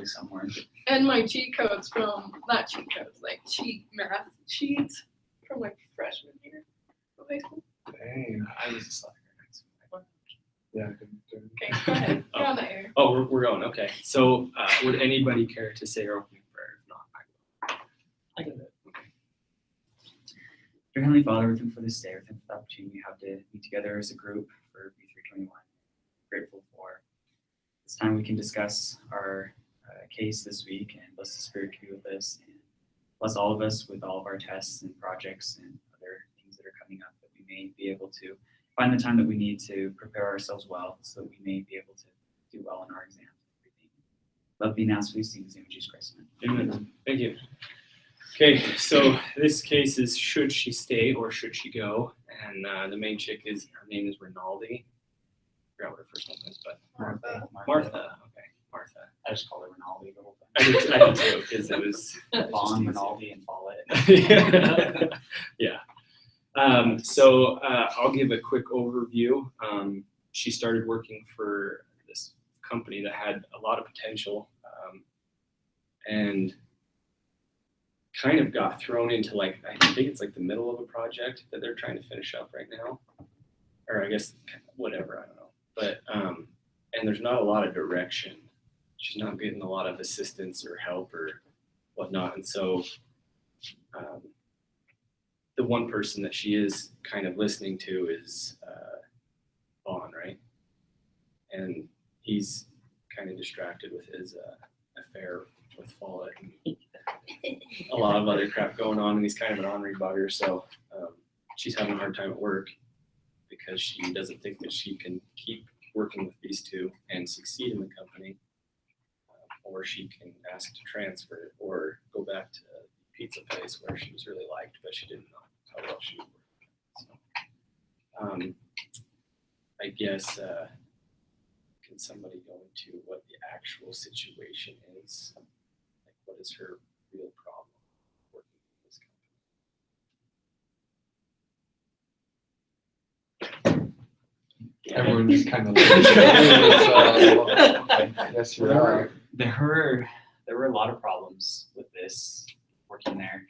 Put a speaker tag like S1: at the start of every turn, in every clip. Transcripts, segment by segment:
S1: probably somewhere.
S2: And my cheat codes from, not cheat codes, like math sheets from like freshman year of high school.
S3: Dang.
S1: I was a sucker.
S3: Yeah, I couldn't do it.
S2: Okay, go ahead. You're on the air.
S4: Oh, we're going. Okay. So, would anybody care to say our opening prayer? If not, I will.
S1: I can do it. Dear Heavenly Father, we're thankful for this day. We're thankful for the opportunity we have to meet together as a group for B321. Grateful for this time we can discuss our case this week, and bless the Spirit to be with us, and bless all of us with all of our tests and projects and other things that are coming up, that we may be able to find the time that we need to prepare ourselves well, so that we may be able to do well in our exams and everything. Love being asked for these things in Jesus Christ.
S4: Amen. Thank you. Okay, so this case is should she stay or should she go? And the main chick is, her name is Rinaldi. I forgot what her first name is, but
S2: Martha.
S4: Martha. Okay, Martha.
S1: I just call her Rinaldi the whole
S4: I
S1: time.
S4: did too, because it was
S1: Vaughn, Rinaldi, and Follett.
S4: Yeah. So I'll give a quick overview. She started working for this company that had a lot of potential, and kind of got thrown into, like, I think it's like the middle of a project that they're trying to finish up right now, or I guess whatever, I don't know. But and there's not a lot of direction. She's not getting a lot of assistance or help or whatnot, and so the one person that she is kind of listening to is Vaughn, right? And he's kind of distracted with his affair with Follett and a lot of other crap going on, and he's kind of an ornery bugger. So she's having a hard time at work because she doesn't think that she can keep working with these two and succeed in the company, or she can ask to transfer or go back to the pizza place where she was really liked, but she didn't know how well she would work. So I guess can somebody go into what the actual situation is? Like, what is her real problem working in this company?
S3: Everyone just kind of yes, you're right.
S1: There were a lot of problems with this working there.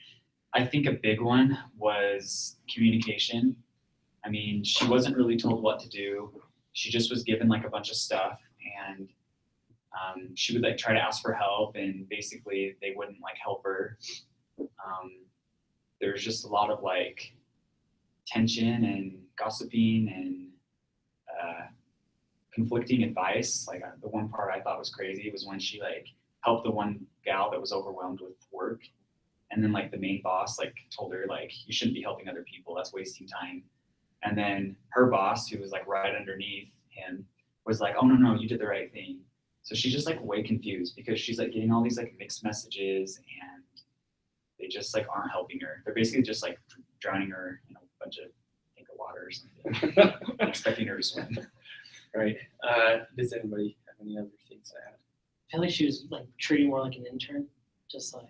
S1: I think a big one was communication. I mean, she wasn't really told what to do. She just was given like a bunch of stuff, and she would like try to ask for help, and basically they wouldn't like help her. There's just a lot of like tension and gossiping and conflicting advice. Like the one part I thought was crazy was when she like helped the one gal that was overwhelmed with work, and then like the main boss like told her like, you shouldn't be helping other people, that's wasting time. And then her boss, who was like right underneath him, was like, oh no, you did the right thing. So she's just like way confused because she's like getting all these like mixed messages, and they just like aren't helping her. They're basically just like drowning her in a bunch of tank of water or something, expecting her to swim.
S4: Right. Does anybody have any other things to add?
S5: I feel like she was like treating more like an intern, just like,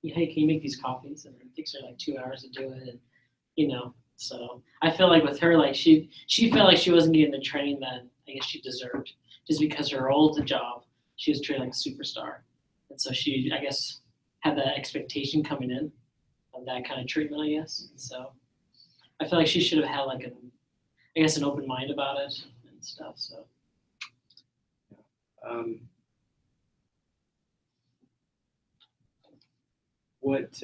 S5: hey, can you make these copies? And it takes her like 2 hours to do it, and So I feel like with her, like she felt like she wasn't getting the training that I guess she deserved, just because her old job she was treated like a superstar, and so she, I guess, had that expectation coming in of that kind of treatment, I guess. So I feel like she should have had like an open mind about it and stuff. So.
S4: What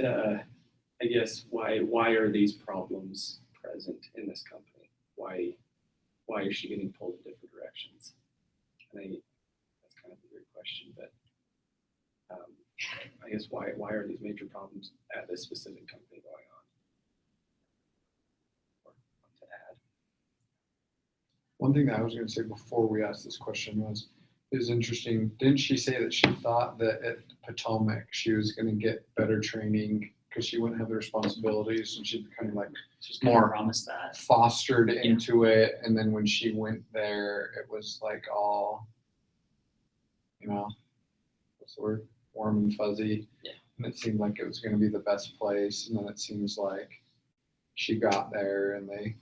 S4: I guess why are these problems present in this company? Why is she getting pulled in different directions? And that's kind of a weird question, but I guess why are these major problems at this specific company going on? Or what to add?
S3: One thing that I was going to say before we asked this question was, it was interesting. Didn't she say that she thought that at Potomac she was going to get better training because she wouldn't have the responsibilities, and she'd be kind of like more
S1: promised that
S3: fostered into it, and then when she went there, it was like all, what's the word? Warm and fuzzy.
S5: Yeah.
S3: And it seemed like it was going to be the best place, and then it seems like she got there and they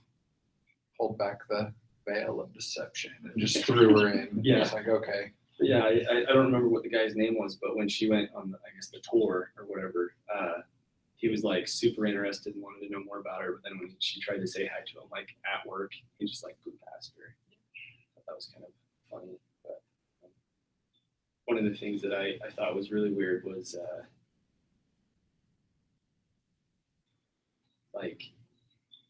S3: pulled back the veil of deception and just threw her in.
S4: Yeah.
S3: It's like, okay,
S4: Yeah, I don't remember what the guy's name was, but when she went on, I guess, the tour or whatever, he was like super interested and wanted to know more about her. But then when she tried to say hi to him, like at work, he just like blew past her. That was kind of funny. But one of the things that I thought was really weird was like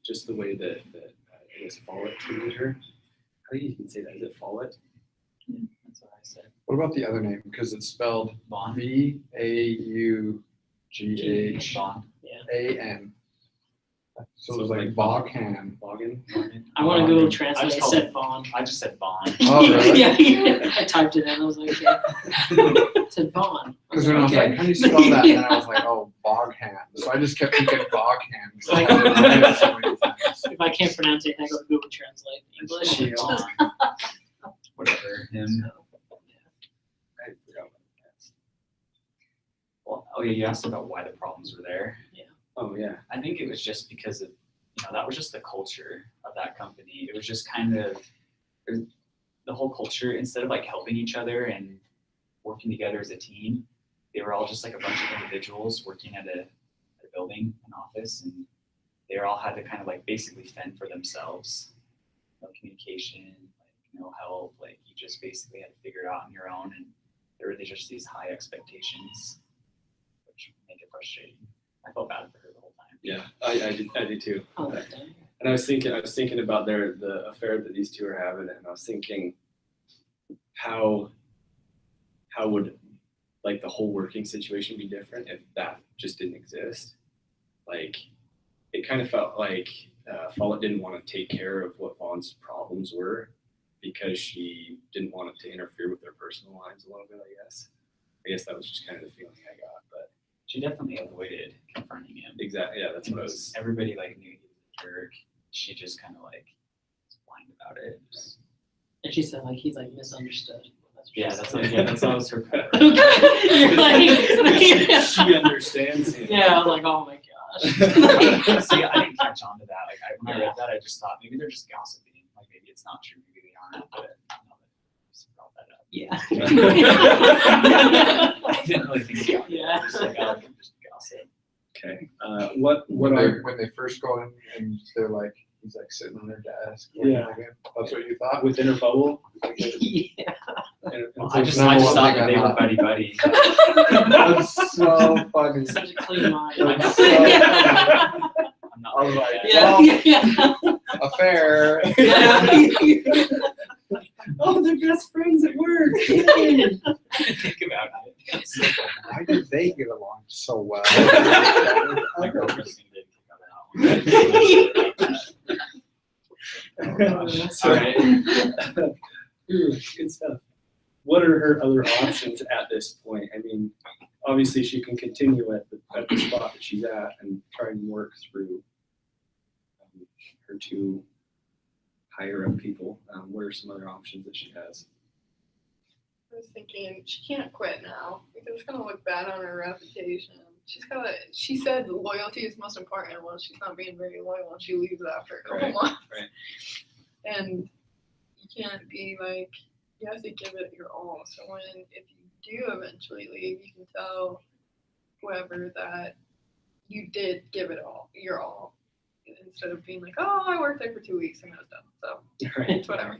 S4: just the way that I guess Follett treated her. How do you even say that? Is it Follett?
S1: Yeah, that's what I said.
S3: What about the other name? Because it's spelled
S1: Vaughn.
S3: VAUGHAN. So it was like Vaughan.
S4: Vaughan?
S5: I want to Google
S1: I
S5: Translate.
S1: just
S5: It
S1: called
S5: said Vaughn.
S1: I just said Vaughn.
S3: Oh, really?
S5: Yeah. I typed it in. I was like, okay. It said Vaughn.
S3: Because when I was like, how do you spell that? And I was like, oh, Boghan. So I just kept thinking Boghan.
S5: Like-
S3: So many times.
S5: If I can't pronounce it, I go to Google Translate English.
S1: Vaughn. Whatever. Him.
S4: I forgot what it was.
S1: Well, oh yeah, you asked about why the problems were there.
S4: Oh yeah.
S1: I think it was just because of, that was just the culture of that company. It was just kind of the whole culture, instead of like helping each other and working together as a team, they were all just like a bunch of individuals working at a building, an office, and they all had to kind of like basically fend for themselves. No communication, like no help, like you just basically had to figure it out on your own, and there were just these high expectations, which make it frustrating. I felt bad for her the whole time.
S4: Yeah, I did too.
S5: Oh, dang.
S4: And I was thinking about the affair that these two are having, and I was thinking how would like the whole working situation be different if that just didn't exist? Like it kind of felt like Follett didn't want to take care of what Vaughn's problems were because she didn't want it to interfere with their personal lives a little bit, I guess that was just kind of the feeling I got, but
S1: She definitely avoided confronting him.
S4: exactly, yeah, that's what I was.
S1: Everybody like knew he was a jerk. She just kind of like was blind about it. Just-
S5: And she said like he's like misunderstood. That's what she
S1: yeah,
S5: said.
S1: that's always her cover.
S5: You're like,
S4: She understands him.
S5: yeah, I was like, oh my gosh.
S1: See, I didn't catch on to that. Like when I read that, I just thought maybe they're just gossiping. Like maybe it's not true. Maybe they aren't. But no, I just brought that up.
S5: Yeah.
S1: I didn't really think about it.
S5: Yeah.
S1: Just like, oh, just gossip.
S4: Okay. What
S3: When
S4: are
S3: they first go in and they're like, he's like sitting on their desk.
S4: Yeah.
S3: That's what you thought?
S4: within her bubble?
S5: Yeah.
S1: Well,
S3: So
S1: I just thought
S3: one
S1: that
S3: thing
S1: they
S3: I
S1: were
S3: thought.
S1: buddy buddy.
S3: That's so funny.
S5: Such a clean mind.
S3: That's so
S5: Yeah.
S3: funny.
S1: I'm not
S3: I was
S1: like
S3: like,
S1: that.
S5: Yeah.
S3: Affair.
S5: Yeah.
S4: Oh, they're best friends at work.
S1: Think about it.
S3: Why did they get along so well?
S1: My girlfriend's gonna get kicked out of that one.
S4: So,
S1: All right.
S4: good stuff. What are her other options at this point? I mean, obviously she can continue at the spot that she's at and try and work through her two higher up people. What are some other options that she has?
S2: I was thinking she can't quit now because it's gonna look bad on her reputation. She said loyalty is most important. Well, she's not being very loyal and she leaves after a couple months.
S4: Right.
S2: And you can't be like, you have to give it your all. So if you do eventually leave, you can tell whoever that you did give it all, your all, instead of being like, oh, I worked there for 2 weeks and I was done. So
S4: Right.
S2: it's whatever.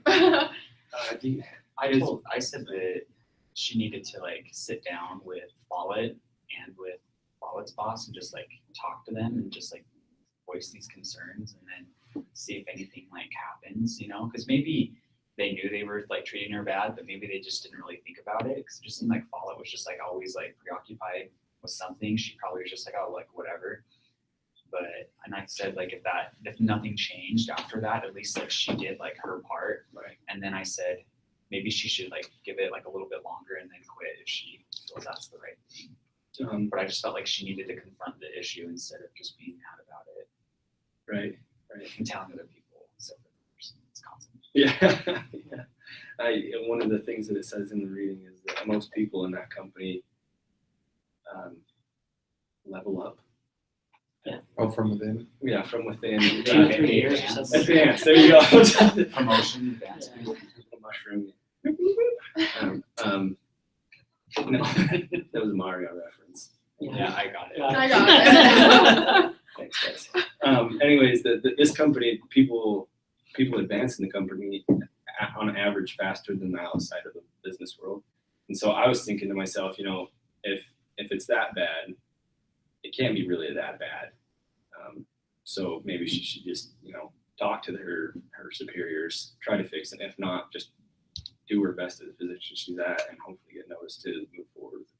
S1: I said that she needed to like sit down with Follett and with Follett's boss and just like talk to them and just like voice these concerns and then see if anything like happens, because maybe they knew they were like treating her bad, but maybe they just didn't really think about it because it just seemed like Follett was just like always like preoccupied with something. She probably was just like, oh, like whatever. And I said like if nothing changed after that, at least like she did like her part.
S4: Right.
S1: And then I said maybe she should like give it like a little bit longer and then quit if she feels that's the right thing. But I just felt like she needed to confront the issue instead of just being mad about it.
S4: Right.
S1: And telling other people instead of the person. It's constant.
S4: Yeah. Yeah. One of the things that it says in the reading is that most people in that company level up.
S3: Oh, from within.
S4: Yeah, from within.
S5: 2-3 years or something.
S4: Advance. There you go.
S1: Promotion, advancement.
S4: A mushroom. No, that was a Mario reference.
S1: Yeah, I got it.
S2: I got it.
S4: Thanks, guys. Anyways, this company, people advance in the company on average faster than the outside of the business world. And so I was thinking to myself, if it's that bad, it can't be really that bad. So maybe she should just, talk to her superiors, try to fix it. If not, just do her best at the position she's at and hopefully get noticed to move forward with the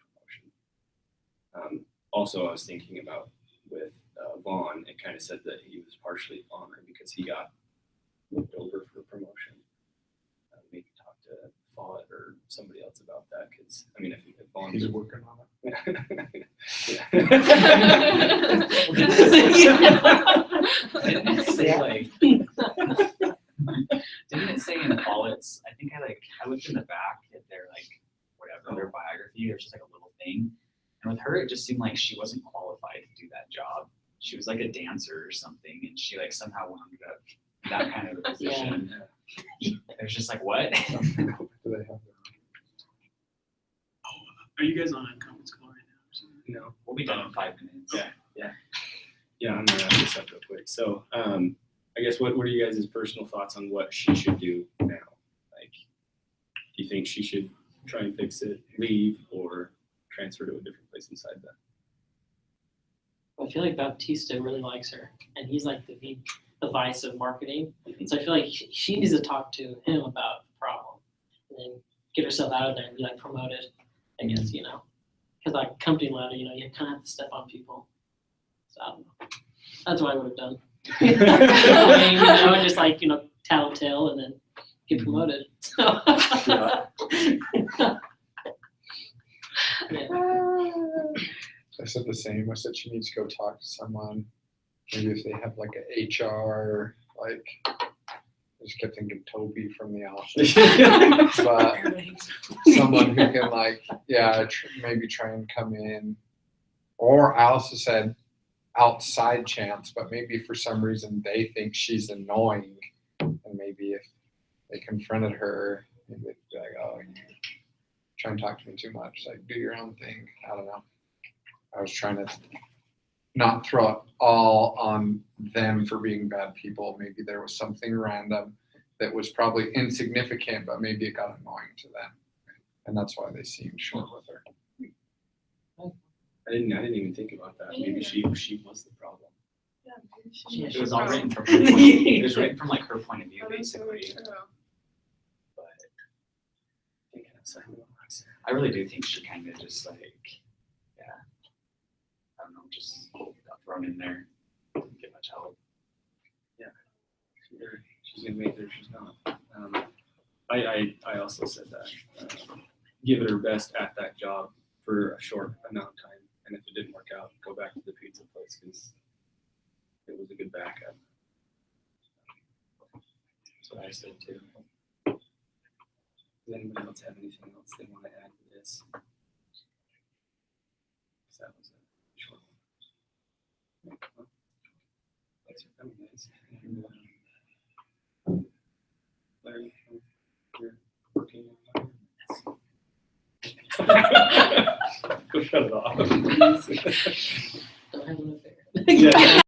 S4: promotion. Also, I was thinking about with Vaughn, it kind of said that he was partially honored because he got looked over for a promotion. Maybe talk to Follett or somebody else about that because, if Vaughn...
S3: He's working on it.
S1: Didn't it say like? Didn't it say in Follett's? I think I looked in the back at their their biography. There's just a little thing, and with her, it just seemed like she wasn't qualified to do that job. She was like a dancer or something, and she somehow wound up in that kind of a position. There's just what?
S3: Do they have their
S6: Are you guys on a conference call right now or something?
S4: No.
S1: We'll be done in 5 minutes.
S4: Yeah, I'm gonna wrap this up real quick. So, I guess what are you guys' personal thoughts on what she should do now? Do you think she should try and fix it, leave, or transfer to a different place inside that?
S5: I feel like Baptista really likes her, and he's the vice of marketing. So I feel like she needs to talk to him about the problem, and then get herself out of there and be promoted. I guess because company ladder, you kind of have to step on people. So I don't know. That's what I would have done. Just tattletale and then get promoted. So.
S3: I said the same. I said she needs to go talk to someone. Maybe if they have an HR, I just kept thinking Toby from The Office. But someone who can maybe try and come in. Or I also said outside chance, but maybe for some reason they think she's annoying. And maybe if they confronted her, maybe they'd be like, oh, you try and talk to me too much. Do your own thing. I don't know. I was trying to not throw it all on them for being bad people. Maybe there was something random that was probably insignificant, but maybe it got annoying to them. And that's why they seemed short with her.
S4: I didn't even think about that. Maybe she was the problem.
S2: Yeah,
S1: It was all written from her point of view. It was written from her point of view, basically. But I really do think she kind of just I don't know, just got thrown in there. Didn't get much help.
S4: Yeah, she's gonna make there. She's not. I also said that give it her best at that job for a short amount of time, and if it didn't work out, go back to the pizza place because it was a good backup.
S1: That's what I said too.
S4: Does anybody else have anything else they want to add to this? That was a short one. Thanks for coming, guys. Larry, you're working on Go shut it off.
S5: Don't have an affair.
S4: Yeah.